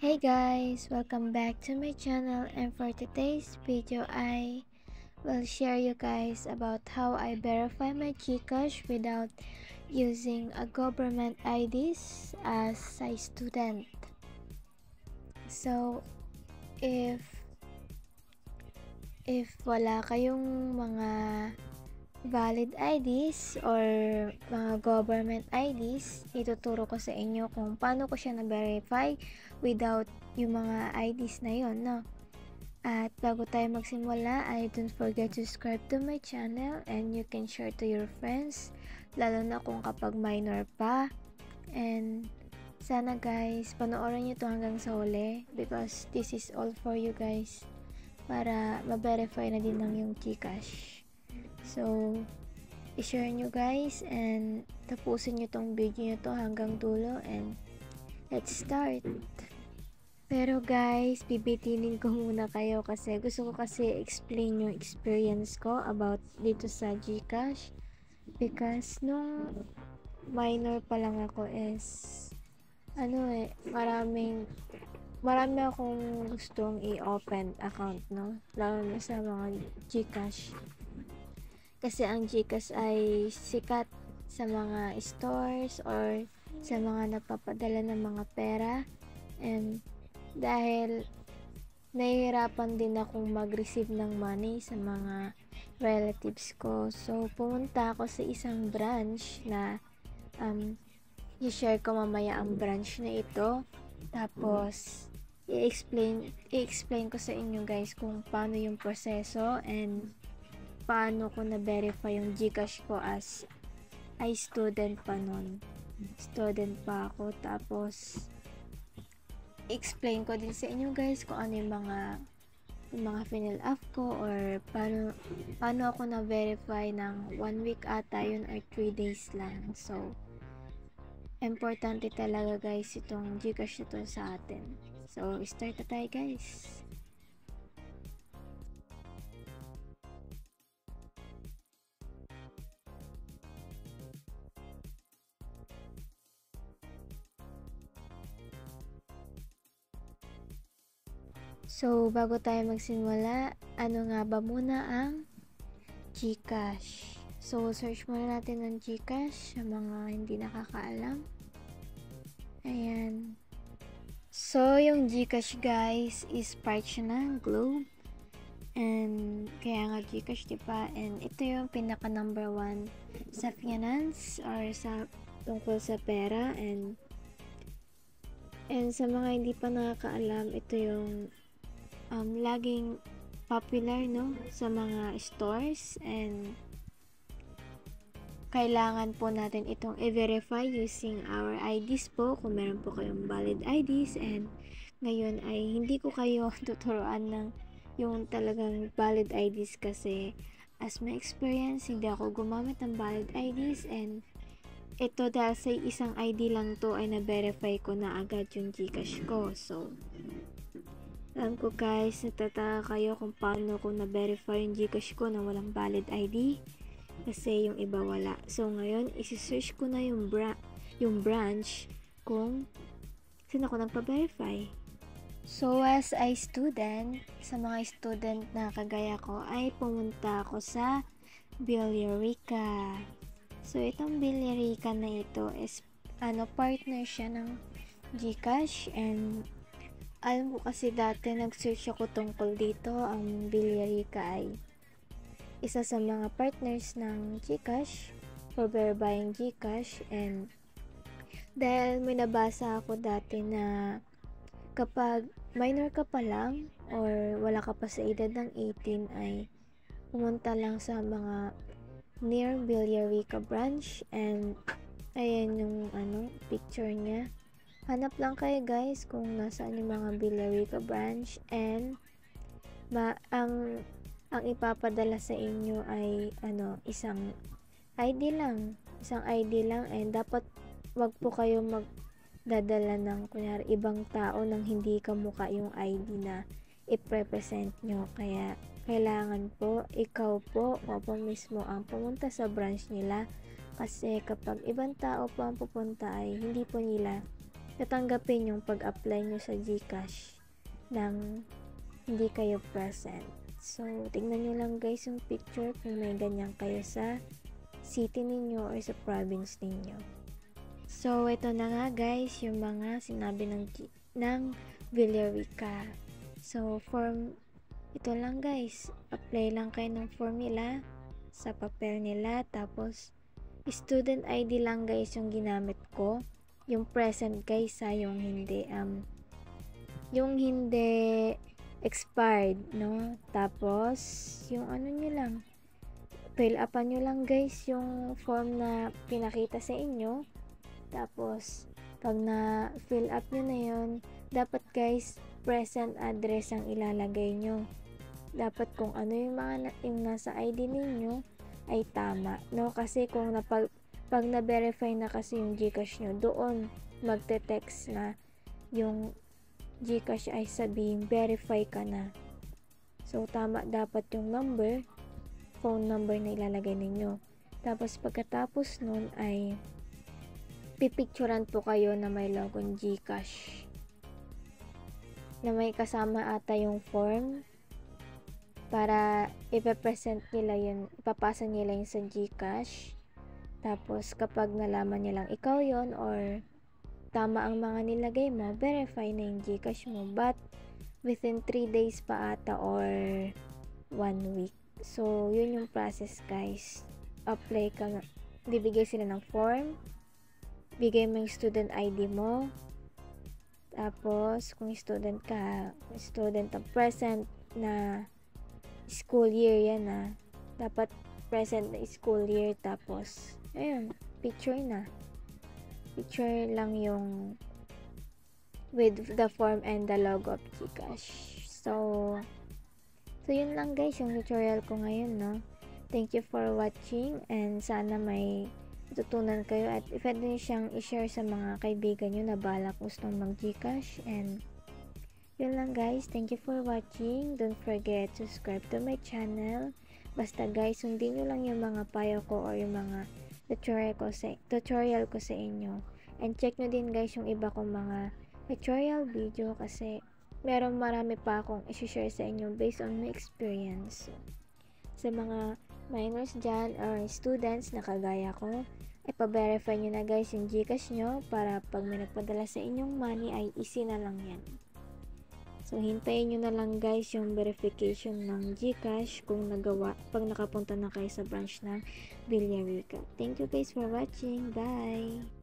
Hey guys! Welcome back to my channel, and for today's video I will share you guys about how I verify my GCash without using a government IDs as a student. So if wala kayong mga valid IDs or mga government IDs, ituturo ko sa inyo kung paano ko siya na-verify without yung mga IDs na yon, no? At bago tayo magsimula, don't forget to subscribe to my channel and you can share to your friends, lalo na kung kapag minor pa. And sana guys, panoorin nyo to hanggang sa huli because this is all for you guys para ma-verify na din ng yung GCash. So, i-share nyo guys and tapusin nyo tong video nyo to hanggang dulo and let's start. Pero guys, bibitinin ko muna kayo kasi gusto ko kasi explain yung experience ko about dito sa GCash because nung minor pa lang ako is marami akong gustong i-open account, no? Lalo na sa mga GCash. Kasi ang GCash ay sikat sa mga stores or sa mga nagpapadala ng mga pera, and dahil nahihirapan din akong mag-receive ng money sa mga relatives ko, so pumunta ako sa isang branch na i-share ko mamaya ang branch na ito, tapos i-explain ko sa inyo guys kung paano yung proseso and paano ko na-verify yung GCash ko as ay student pa nun. Student pa ako. Tapos explain ko din sa inyo guys kung ano yung mga fill up ko or paano ako na-verify ng 1 week ata yun or 3 days lang. So importante talaga guys itong GCash ito sa atin. So start na tayo guys. So, bago tayo magsimula, ano nga ba muna ang GCash? So, search muna natin ng GCash sa mga hindi nakakaalam. Ayan. So, yung GCash guys is part siya ng Globe. And kaya nga GCash, diba? And ito yung pinaka number 1 sa finance or sa tungkol sa pera. And sa mga hindi pa nakakaalam, ito yung laging popular, no, sa mga stores, and kailangan po natin itong i-verify using our IDs po kung meron po kayong valid IDs. And ngayon ay hindi ko kayo tuturuan ng yung talagang valid IDs kasi as my experience, hindi ako gumamit ng valid IDs, and ito dahil sa isang ID lang to ay na-verify ko na agad yung GCash ko. So alam ko guys, natataka kayo kung paano ko na-verify yung GCash ko na walang valid ID kasi yung iba wala. So ngayon, isi-search ko na yung branch kung saan ako nagpa-verify. So as a student, sa mga student na kagaya ko, ay pumunta ako sa Billerica. So itong Billerica na ito is partner siya ng GCash, and alam ko kasi dati nag-search ako tungkol dito. Ang Billerica ay isa sa mga partners ng GCash for verifying GCash, and dahil may nabasa ako dati na kapag minor ka pa lang or wala ka pa sa edad ng 18 ay pumunta lang sa mga near Billerica branch. And ayan yung picture niya. Hanap lang kayo guys kung nasaan yung mga Billerica branch, and ang ipapadala sa inyo ay isang ID lang, and dapat wag po kayo magdadala ng kunyari ibang tao nang hindi kamukha yung ID na i-represent nyo. Kaya kailangan po ikaw po mismo ang pumunta sa branch nila, kasi kapag ibang tao po ang pupunta ay hindi po nila tatanggapin yung pag-apply nyo sa GCash ng hindi kayo present. So, tingnan nyo lang guys yung picture kung may ganyan kayo sa city ninyo or sa province ninyo. So, ito na nga guys yung mga sinabi ng Villarica. So, ito lang guys, apply lang kayo ng formula sa papel nila, tapos student ID lang guys yung ginamit ko. Yung present guys yung hindi expired, no? Tapos, yung nyo lang, fill upan nyo lang guys yung form na pinakita sa inyo. Tapos, pag na fill up nyo na yun, dapat guys, present address ang ilalagay nyo. Dapat kung ano yung nasa ID ninyo ay tama, no? Kasi kung pag na-verify na kasi yung GCash nyo, doon magte-text na yung GCash ay sabihin verify ka na. So, tama dapat yung phone number na ilalagay ninyo. Tapos, pagkatapos nun ay pipicturan po kayo na may logon GCash. Na may kasama ata yung form para ipapresent nila yun, ipapasa nila yun sa GCash. Tapos, kapag nalaman nilang ikaw yon or tama ang mga nilagay mo, verify na yung GCash mo. But, within 3 days pa ata or 1 week. So, yun yung process guys. Apply ka na. Bibigay sila ng form. Bigay mo yung student ID mo. Tapos, kung student ka, student ang present na school year yan dapat present na school year. Tapos, ayun, picture na. Picture lang yung with the form and the logo of GCash. So yun lang guys yung tutorial ko ngayon, no? Thank you for watching and sana may matutunan kayo at pwede nyo siyang i-share sa mga kaibigan nyo na balak gustong mag-GCash. And yun lang guys, thank you for watching. Don't forget to subscribe to my channel. Basta guys, sundin nyo lang yung mga payo ko or yung mga tutorial ko sa inyo. And check nyo din guys yung iba kong mga tutorial video kasi marami pa akong i-share sa inyo based on my experience. Sa mga minors dyan or students na kagaya ko, ipa-verify nyo na guys yung GCash nyo para pag may nagpadala sa inyong money ay easy na lang yan. So, hintayin nyo na lang guys yung verification ng GCash pag nakapunta na kayo sa branch ng Villarica. Thank you guys for watching. Bye!